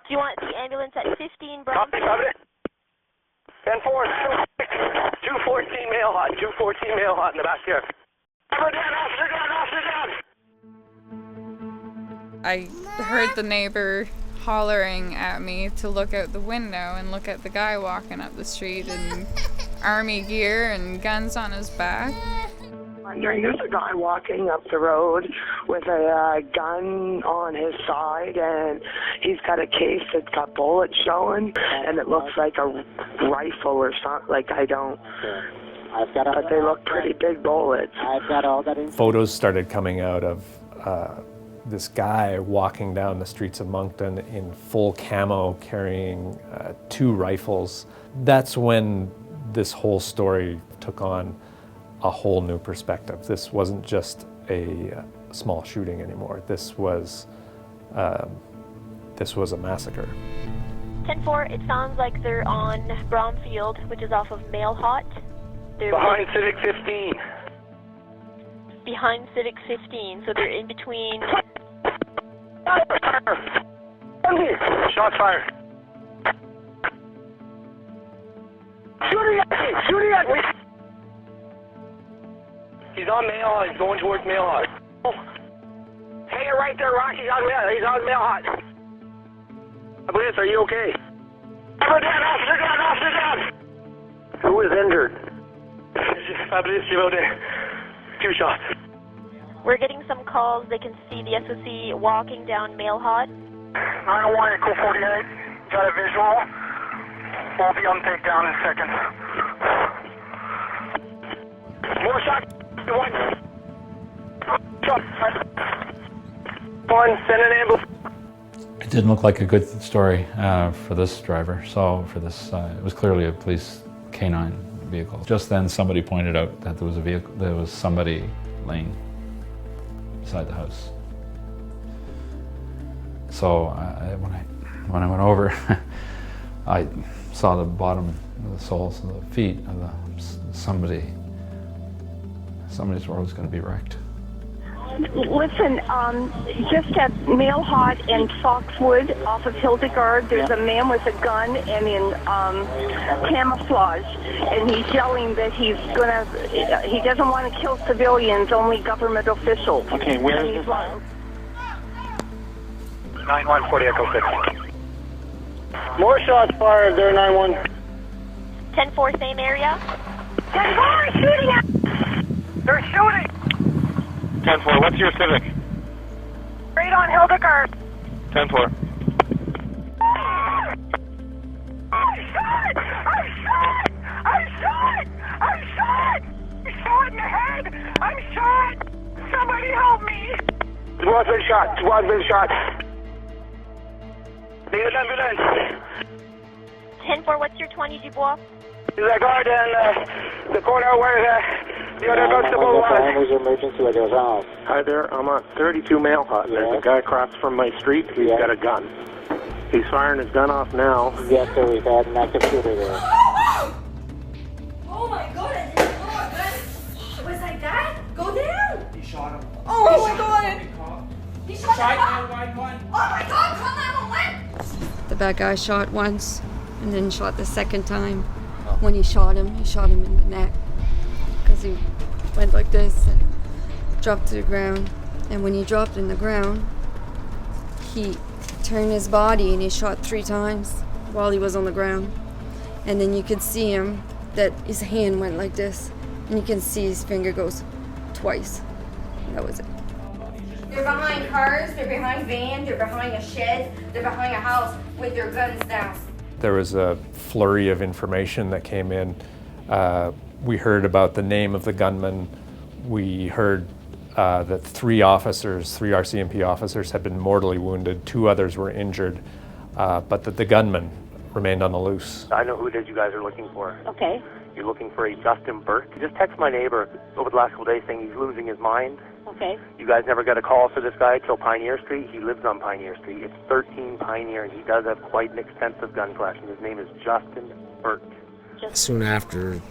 Do you want the ambulance at 15 Bromfield? Copy it. 10-4, 214 Mailhot, 214 Mailhot in the back here. Officer down. I heard the neighbor hollering at me to look out the window and look at the guy walking up the street in army gear and guns on his back. There's a guy walking up the road with a gun on his side, and he's got a case that's got bullets showing, and it looks like a rifle or something. Like, I don't... But they look pretty big bullets. I've got all that info. Photos started coming out of this guy walking down the streets of Moncton in full camo, carrying 2 rifles. That's when this whole story took on a whole new perspective. This wasn't just a small shooting anymore. This was a massacre. 10-4, it sounds like they're on Bromfield, which is off of Mailhot. They're Behind Civic 15. behind Civic 15, so they're in between. Shots fired. Shooting at me! He's on Mailhot. He's going towards Mailhot. Oh. Hey, you're right there, Rocky. He's on Mailhot. I believe. Are you okay? Officer down. Who is injured? I believe she's about there. 2 shots. We're getting some calls. They can see the SOC walking down Mailhot. 901 Echo 48. Got a visual. We'll be on takedown in seconds. More shots. One. Send an ambulance. It didn't look like a good story for this driver. So for this, it was clearly a police canine vehicle. Just then, somebody pointed out that there was somebody laying beside the house. So when I went over, I saw the bottom of the soles of the feet of somebody's world was going to be wrecked. Listen, just at Mailhot and Foxwood off of Hildegard, there's a man with a gun and in camouflage, and he's yelling that he doesn't want to kill civilians, only government officials. Okay, where is this? 9-1, Echo 6. More shots fired there, 9-1. 10-4, same area. 10-4 shooting at... They're shooting! 10-4, what's your Civic? Right on Hildegard. 10-4. I'm shot in the head! I'm shot! Somebody help me! Squad's been shot. Need an ambulance. 10-4, what's your 20 Dubois? There's a guard in the corner where the other constable was. Hi there, I'm on 32 Mailhot. There's a guy across from my street who's got a gun. He's firing his gun off now. Yes, sir, we've had an active shooter there. Oh my god, I didn't know that. Was that guy? Go down! He shot him. Oh my god! He shot the cop! Oh my god, call 911! The bad guy shot once and then shot the second time. When he shot him in the neck because he went like this and dropped to the ground. And when he dropped in the ground, he turned his body and he shot 3 times while he was on the ground. And then you could see him that his hand went like this, and you can see his finger goes twice. And that was it. They're behind cars, they're behind vans, they're behind a shed, they're behind a house with their guns down. There was a flurry of information that came in. We heard about the name of the gunman. We heard that 3 RCMP officers had been mortally wounded, 2 others were injured, but that the gunman remained on the loose. I know who it is you guys are looking for. Okay. You're looking for a Justin Bourque. Just text my neighbor over the last couple days saying he's losing his mind. Okay. You guys never got a call for this guy till Pioneer Street. He lives on Pioneer Street. It's 13 Pioneer, and he does have quite an extensive gun collection. His name is Justin Bourque. Soon after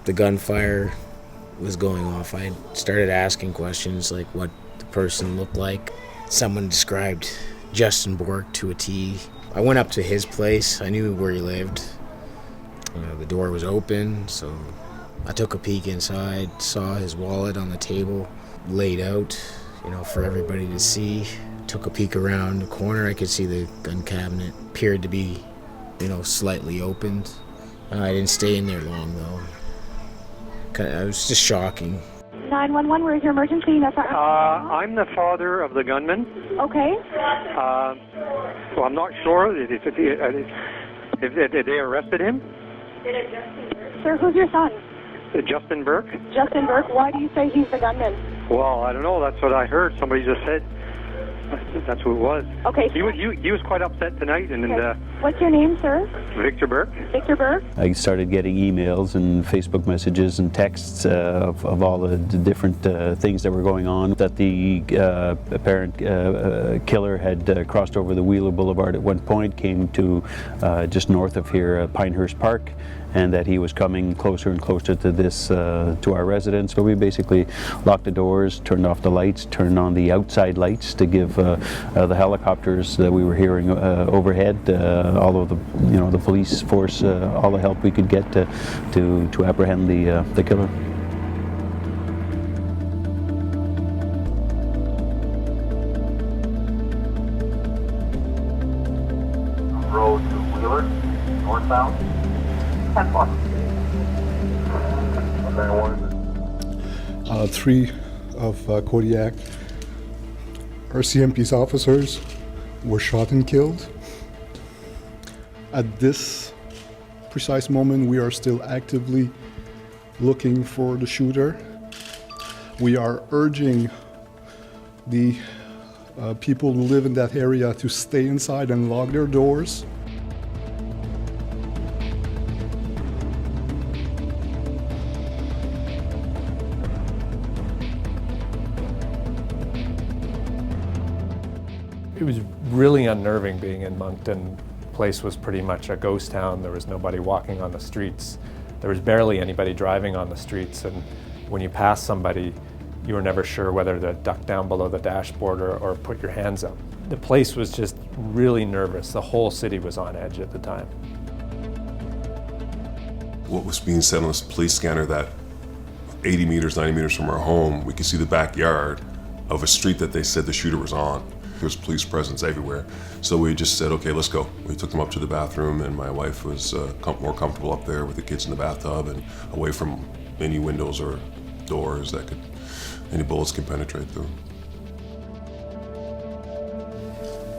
the gunfire was going off, I started asking questions like what the person looked like. Someone described Justin Bourque to a T. I went up to his place. I knew where he lived. The door was open, so I took a peek inside, saw his wallet on the table, laid out, for everybody to see. Took a peek around the corner. I could see the gun cabinet appeared to be, slightly opened. I didn't stay in there long, though. It was just shocking. 911, where's your emergency? I'm the father of the gunman. Okay. So I'm not sure if they arrested him. Sir, who's your son? Justin Bourque. Justin Bourque. Why do you say he's the gunman? Well, I don't know. That's what I heard. Somebody just said. That's who it was. Okay. He was quite upset tonight, and okay. What's your name, sir? Victor Bourque. Victor Bourque. I started getting emails and Facebook messages and texts of all the different things that were going on. That the apparent killer had crossed over the Wheeler Boulevard at one point, came to just north of here, Pinehurst Park, and that he was coming closer and closer to this, to our residence. So we basically locked the doors, turned off the lights, turned on the outside lights to give the helicopters that we were hearing overhead, all of the police force, all the help we could get to apprehend the killer. Road to Wheeler, northbound. 3 of Kodiak RCMP's officers were shot and killed. At this precise moment, we are still actively looking for the shooter. We are urging the people who live in that area to stay inside and lock their doors. It was really unnerving being in Moncton. The place was pretty much a ghost town. There was nobody walking on the streets. There was barely anybody driving on the streets, and when you passed somebody, you were never sure whether to duck down below the dashboard or put your hands up. The place was just really nervous. The whole city was on edge at the time. What was being said on this police scanner that 80 meters, 90 meters from our home, we could see the backyard of a street that they said the shooter was on. There was police presence everywhere. So we just said, okay, let's go. We took them up to the bathroom, and my wife was more comfortable up there with the kids in the bathtub and away from any windows or doors that any bullets can penetrate through.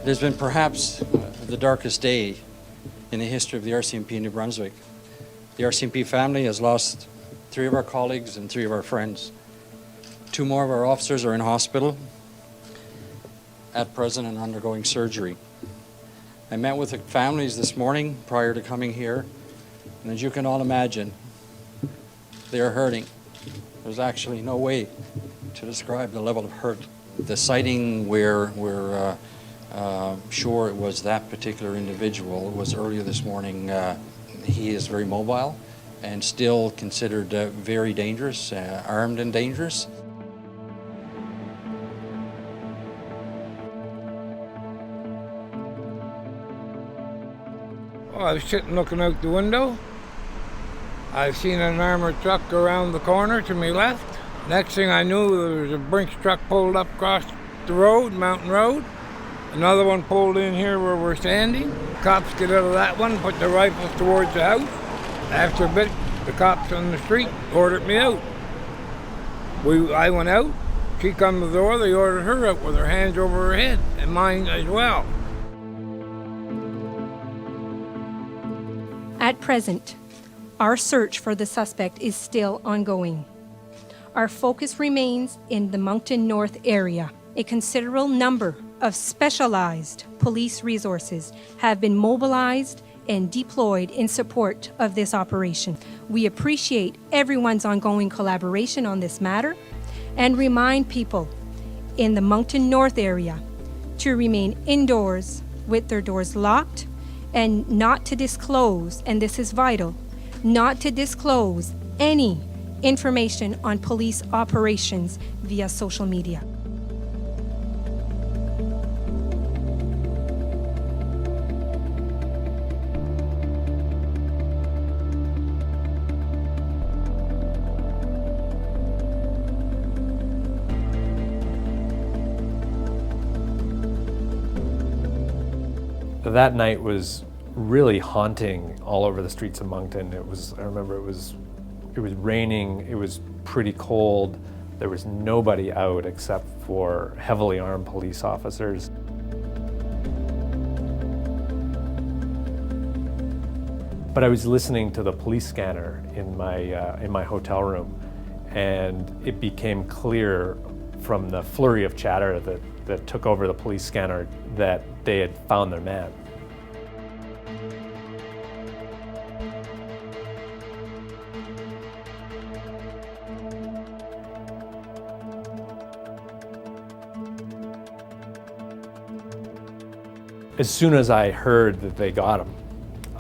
There's been perhaps the darkest day in the history of the RCMP in New Brunswick. The RCMP family has lost 3 of our colleagues and 3 of our friends. 2 more of our officers are in hospital at present and undergoing surgery. I met with the families this morning prior to coming here, and as you can all imagine, they are hurting. There's actually no way to describe the level of hurt. The sighting where we're sure it was that particular individual was earlier this morning. He is very mobile and still considered very dangerous, armed and dangerous. Well, I was sitting looking out the window. I seen an armoured truck go around the corner to my left. Next thing I knew, there was a Brinks truck pulled up across the road, Mountain Road. Another one pulled in here where we're standing. Cops get out of that one, put their rifles towards the house. After a bit, the cops on the street ordered me out. I went out. She come to the door. They ordered her out with her hands over her head, and mine as well. At present, our search for the suspect is still ongoing. Our focus remains in the Moncton North area. A considerable number of specialized police resources have been mobilized and deployed in support of this operation. We appreciate everyone's ongoing collaboration on this matter and remind people in the Moncton North area to remain indoors with their doors locked and not to disclose, and this is vital, not to disclose any information on police operations via social media. That night was really haunting all over the streets of Moncton. I remember it was raining, it was pretty cold. There was nobody out except for heavily armed police officers. But I was listening to the police scanner in my hotel room, and it became clear from the flurry of chatter that took over the police scanner that they had found their man. As soon as I heard that they got him,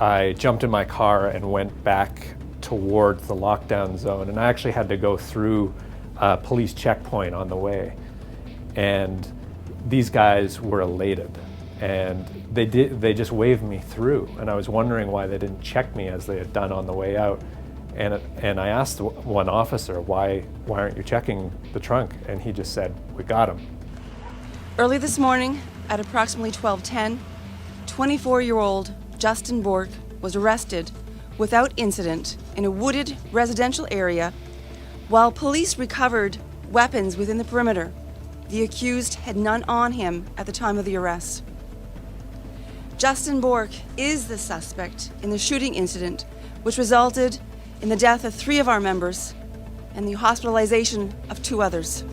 I jumped in my car and went back towards the lockdown zone, and I actually had to go through a police checkpoint on the way. And these guys were elated, and they just waved me through, and I was wondering why they didn't check me as they had done on the way out. And I asked one officer, why aren't you checking the trunk? And he just said, we got him. Early this morning, at approximately 12:10, 24-year-old Justin Bourque was arrested without incident in a wooded residential area. While police recovered weapons within the perimeter, the accused had none on him at the time of the arrest. Justin Bourque is the suspect in the shooting incident which resulted in the death of 3 of our members and the hospitalization of 2 others.